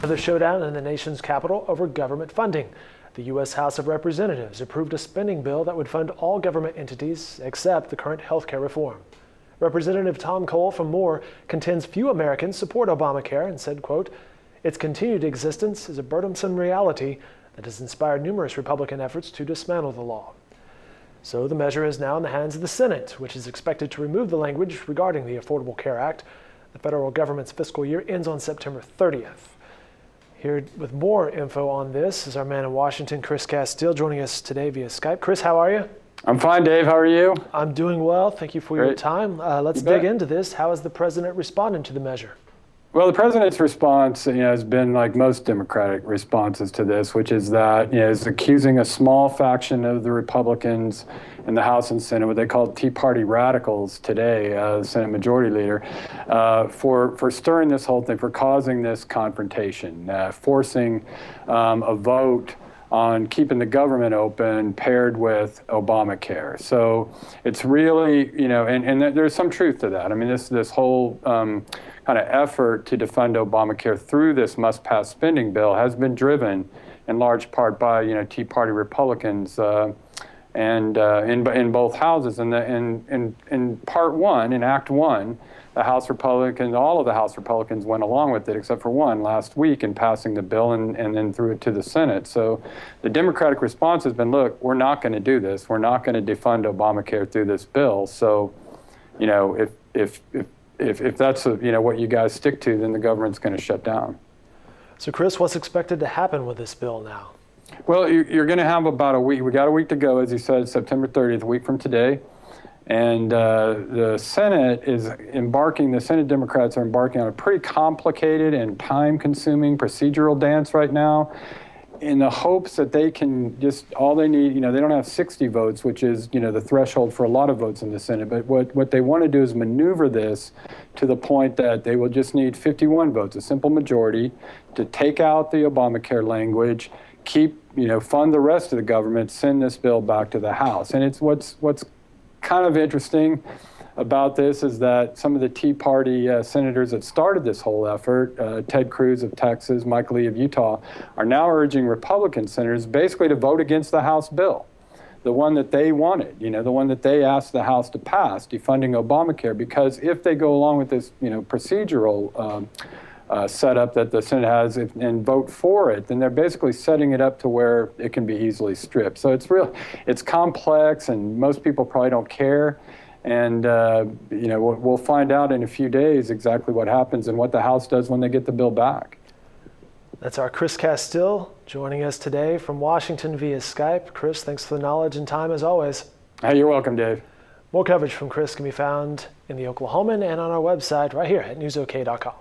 The showdown in the nation's capital over government funding. The U.S. House of Representatives approved a spending bill that would fund all government entities except the current health care reform. Representative Tom Cole from Moore contends few Americans support Obamacare and said, quote, "Its continued existence is a burdensome reality that has inspired numerous Republican efforts to dismantle the law." So the measure is now in the hands of the Senate, which is expected to remove the language regarding the Affordable Care Act. The federal government's fiscal year ends on September 30th. Here with more info on this is our man in Washington, Chris Castile, joining us today via Skype. Chris, how are you? I'm fine, Dave. How are you? I'm doing well. Thank you for your time. Let's dig into this. How is the president responding to the measure? Well, the president's response, has been like most Democratic responses to this, which is that is accusing a small faction of the Republicans in the House and Senate, what they call Tea Party radicals today, the Senate Majority Leader, for stirring this whole thing, for causing this confrontation, forcing a vote on keeping the government open paired with Obamacare. So it's really, and there's some truth to that. I mean, this whole kind of effort to defund Obamacare through this must-pass spending bill has been driven in large part by, Tea Party Republicans and in both houses. And in part one, in Act 1, the House Republicans, all of the House Republicans went along with it except for one last week in passing the bill and then threw it to the Senate. So the Democratic response has been, look, we're not going to do this. We're not going to defund Obamacare through this bill. So, if that's what you guys stick to, then the government's going to shut down. So Chris, what's expected to happen with this bill now? Well, you're going to have about a week. We got a week to go, as you said, September 30th, a week from today. And the Senate the Senate Democrats are embarking on a pretty complicated and time-consuming procedural dance right now in the hopes that they can all they need, they don't have 60 votes, which is, the threshold for a lot of votes in the Senate. But what they want to do is maneuver this to the point that they will just need 51 votes, a simple majority, to take out the Obamacare language, fund the rest of the government, send this bill back to the House. And it's what's kind of interesting about this is that some of the Tea Party senators that started this whole effort, Ted Cruz of Texas, Mike Lee of Utah, are now urging Republican senators basically to vote against the House bill, the one that they wanted, the one that they asked the House to pass, defunding Obamacare, because if they go along with this, procedural setup that the Senate has and vote for it, then they're basically setting it up to where it can be easily stripped. So it's complex, and most people probably don't care. And, we'll find out in a few days exactly what happens and what the House does when they get the bill back. That's our Chris Castile joining us today from Washington via Skype. Chris, thanks for the knowledge and time as always. Hey, you're welcome, Dave. More coverage from Chris can be found in the Oklahoman and on our website right here at newsok.com.